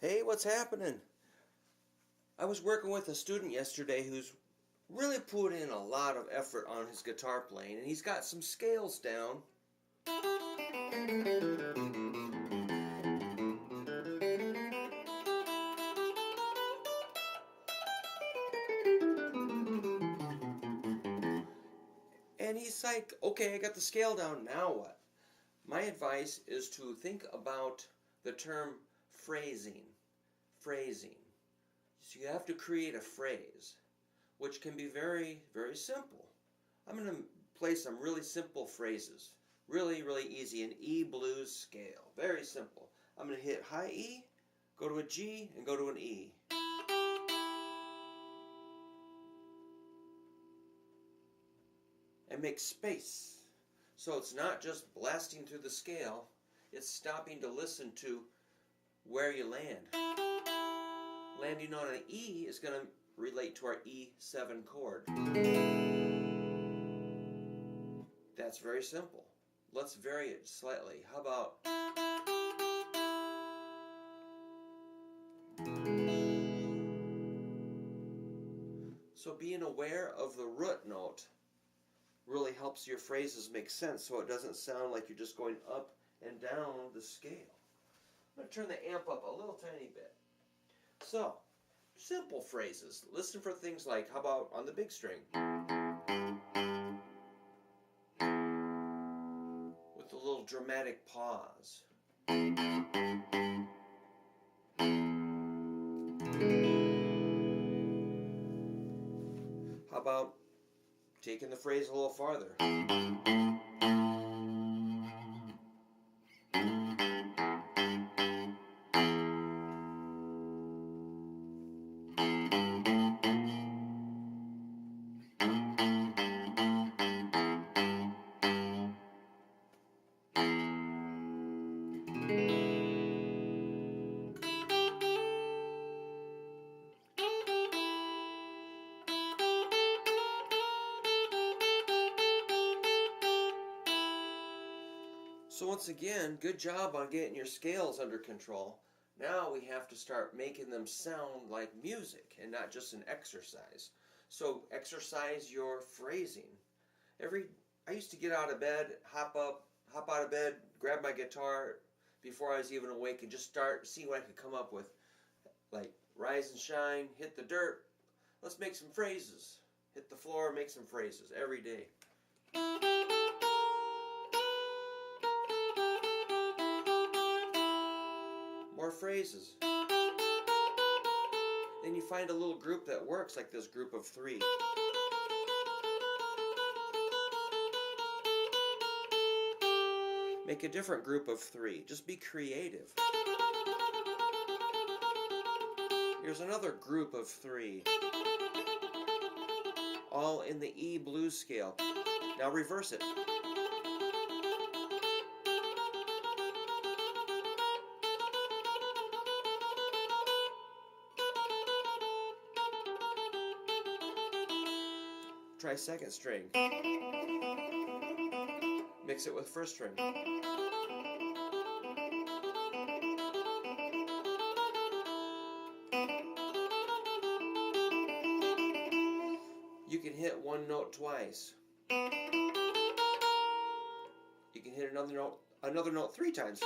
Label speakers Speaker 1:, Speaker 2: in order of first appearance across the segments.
Speaker 1: Hey, what's happening? I was working with a student yesterday who's really put in a lot of effort on his guitar playing, and he's got some scales down. And he's like, okay, I got the scale down, now what? My advice is to think about the term phrasing. Phrasing. So you have to create a phrase, which can be very, very simple. I'm going to play some really simple phrases. Really, really easy. An E blues scale. Very simple. I'm going to hit high E, go to a G, and go to an E. And make space. So it's not just blasting through the scale, it's stopping to listen to where you land. Landing on an E is going to relate to our E7 chord. That's very simple. Let's vary it slightly. How about so being aware of the root note really helps your phrases make sense so it doesn't sound like you're just going up and down the scale. I'm going to turn the amp up a little tiny bit. So, simple phrases. Listen for things like, how about on the big string? With a little dramatic pause. How about taking the phrase a little farther? So once again, good job on getting your scales under control. Now we have to start making them sound like music and not just an exercise. So exercise your phrasing. I used to get out of bed, hop out of bed, grab my guitar before I was even awake and just start see what I could come up with. Like rise and shine, hit the dirt. Let's make some phrases. Hit the floor, make some phrases every day. More phrases. Then you find a little group that works, like this group of three. Make a different group of three. Just be creative. Here's another group of three. All in the E blues scale. Now reverse it. Try second string. Mix it with first string. You can hit one note twice. You can hit another note 3 times.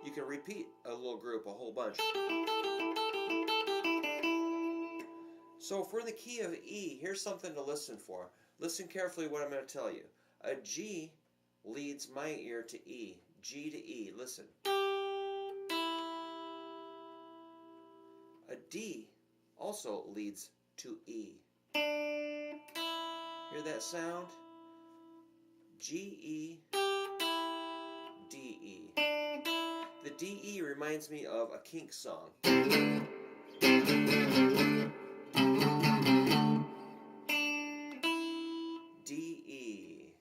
Speaker 1: You can repeat a little group a whole bunch. So if we're in the key of E, here's something to listen for. Listen carefully what I'm going to tell you. A G leads my ear to E. G to E. Listen. A D also leads to E. Hear that sound? G, E, D, E. The D, E reminds me of a Kinks song. D-E.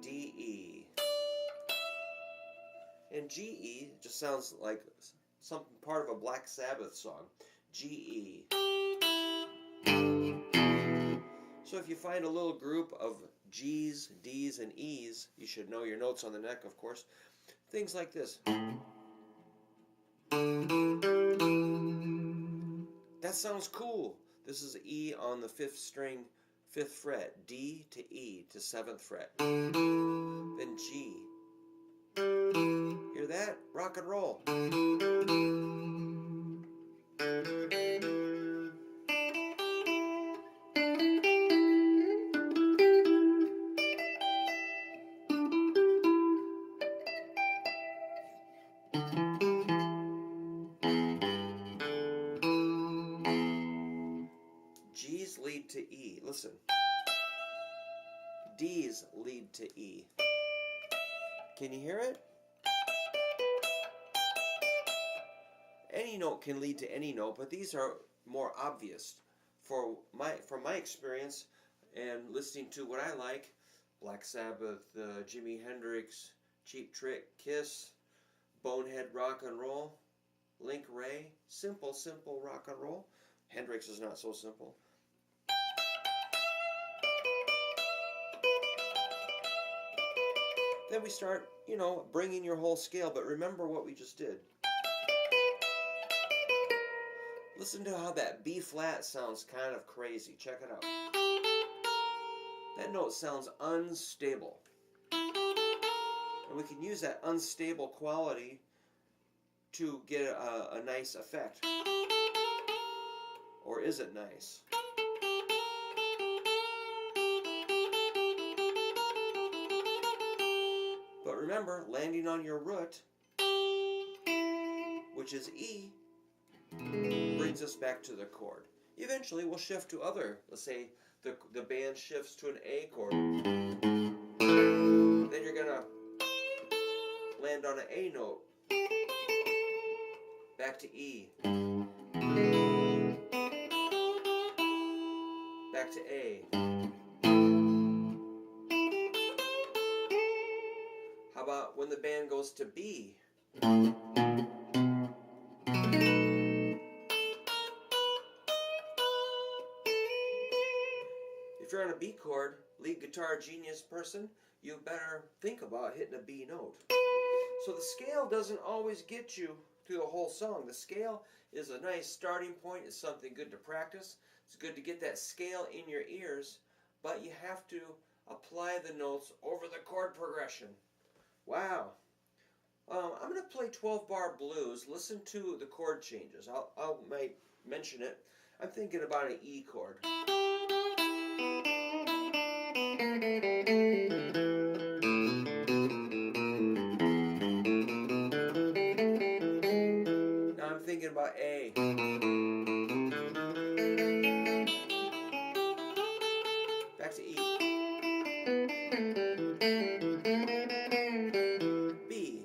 Speaker 1: D-E. And G-E just sounds like some part of a Black Sabbath song. G-E. So if you find a little group of G's, D's, and E's. You should know your notes on the neck, of course. Things like this. That sounds cool. This is E on the 5th string, 5th fret. D to E to 7th fret. Then G. Hear that? Rock and roll. G's lead to E. Listen. D's lead to E. Can you hear it? Any note can lead to any note, but these are more obvious. From my experience and listening to what I like, Black Sabbath, Jimi Hendrix, Cheap Trick, Kiss, Bonehead rock and roll, Link Ray, simple rock and roll. Hendrix is not so simple. Then we start, bringing your whole scale, but remember what we just did. Listen to how that B flat sounds kind of crazy. Check it out. That note sounds unstable. And we can use that unstable quality to get a nice effect. Or is it nice? But remember, landing on your root, which is E, brings us back to the chord. Eventually we'll shift to other, let's say the band shifts to an A chord. Then you're going to land on an A note. Back to E. Back to A. How about when the band goes to B? If you're on a B chord, lead guitar genius person, you better think about hitting a B note. So the scale doesn't always get you through the whole song. The scale is a nice starting point. It's something good to practice. It's good to get that scale in your ears, but you have to apply the notes over the chord progression. Wow. I'm going to play 12-bar blues. Listen to the chord changes. I might mention it. I'm thinking about an E chord. Now I'm thinking about A. Back to E. B.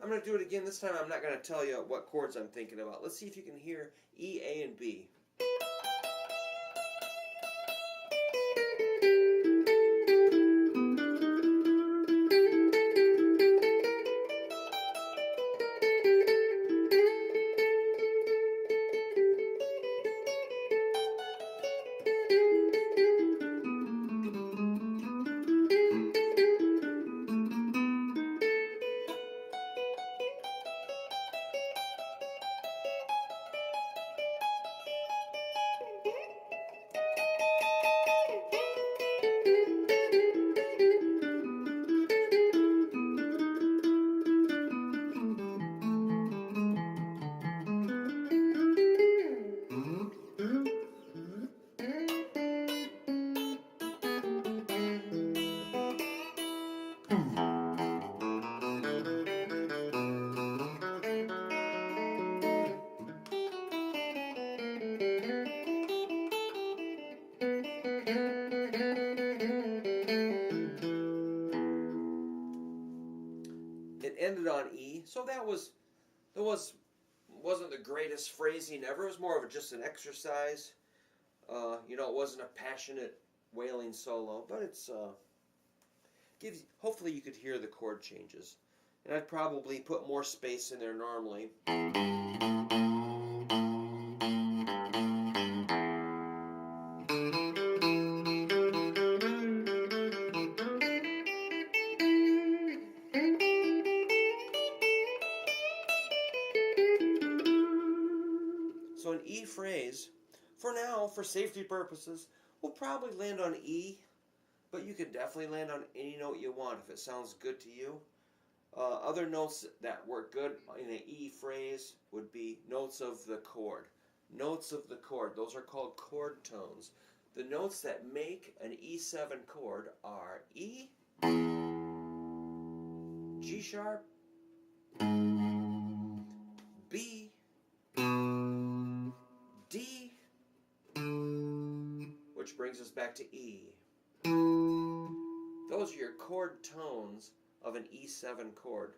Speaker 1: I'm going to do it again. This time I'm not going to tell you what chords I'm thinking about. Let's see if you can hear E, A, and B. It ended on E, so that wasn't the greatest phrasing ever. It was more of just an exercise. It wasn't a passionate wailing solo, but it's gives. Hopefully, you could hear the chord changes. And I'd probably put more space in there normally. So an E phrase, for now, for safety purposes, will probably land on E, but you could definitely land on any note you want if it sounds good to you. Other notes that work good in an E phrase would be notes of the chord. Notes of the chord, those are called chord tones. The notes that make an E7 chord are E, G sharp, B, D, which brings us back to E. Those are your chord tones of an E7 chord.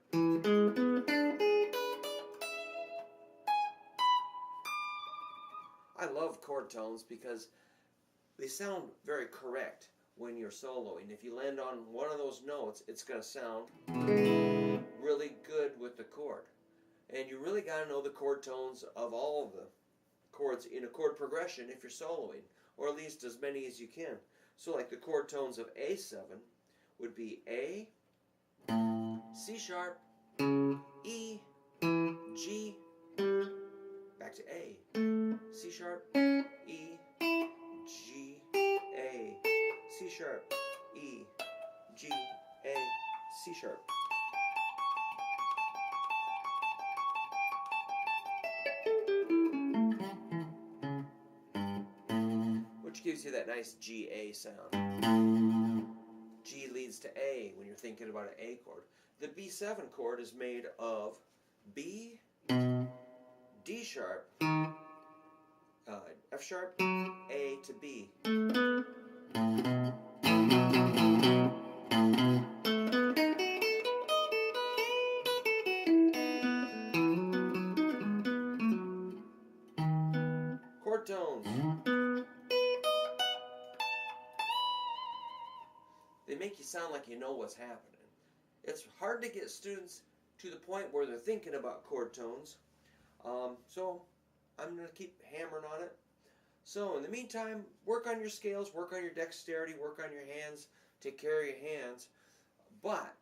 Speaker 1: I love chord tones because they sound very correct when you're soloing. If you land on one of those notes, it's going to sound really good with the chord. And you really got to know the chord tones of all of the chords in a chord progression if you're soloing, or at least as many as you can. So like the chord tones of A7 would be A, C sharp, E, G, back to A, C sharp, E, G, A, C sharp, E, G, A, C sharp. Which gives you that nice G-A sound. G leads to A when you're thinking about an A chord. The B7 chord is made of B, D sharp, F sharp, A to B. Chord tones. They make you sound like you know what's happening. It's hard to get students to the point where they're thinking about chord tones. So I'm going to keep hammering on it. So in the meantime, work on your scales, work on your dexterity, work on your hands, take care of your hands. But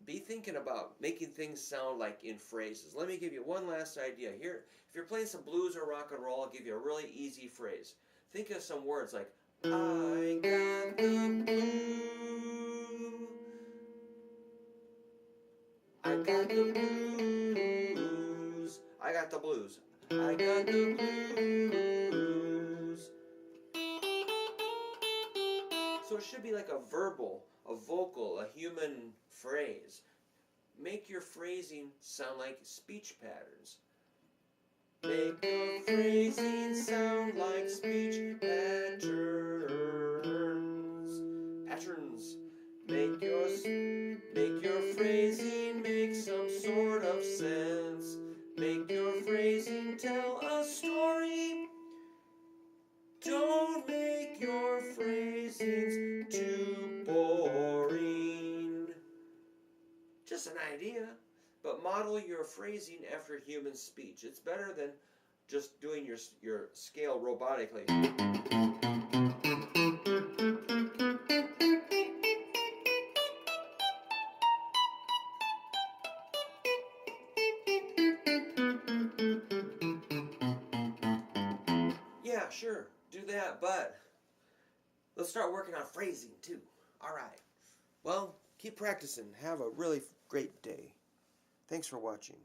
Speaker 1: be thinking about making things sound like in phrases. Let me give you one last idea. Here, if you're playing some blues or rock and roll, I'll give you a really easy phrase. Think of some words like, I got the blues. I got the blues. I got the blues. I got the blues. So it should be like a verbal, a vocal, a human phrase. Make your phrasing sound like speech patterns. Make your phrasing sound like speech patterns. Patterns. Make your phrasing make some sort of sense. Make your phrasing tell a story. Don't make your phrasings too boring. Just an idea, but model your phrasing after human speech. It's better than just doing your scale robotically. Yeah, sure, do that, but let's start working on phrasing too. All right. Well, keep practicing. Have a really great day. Thanks for watching.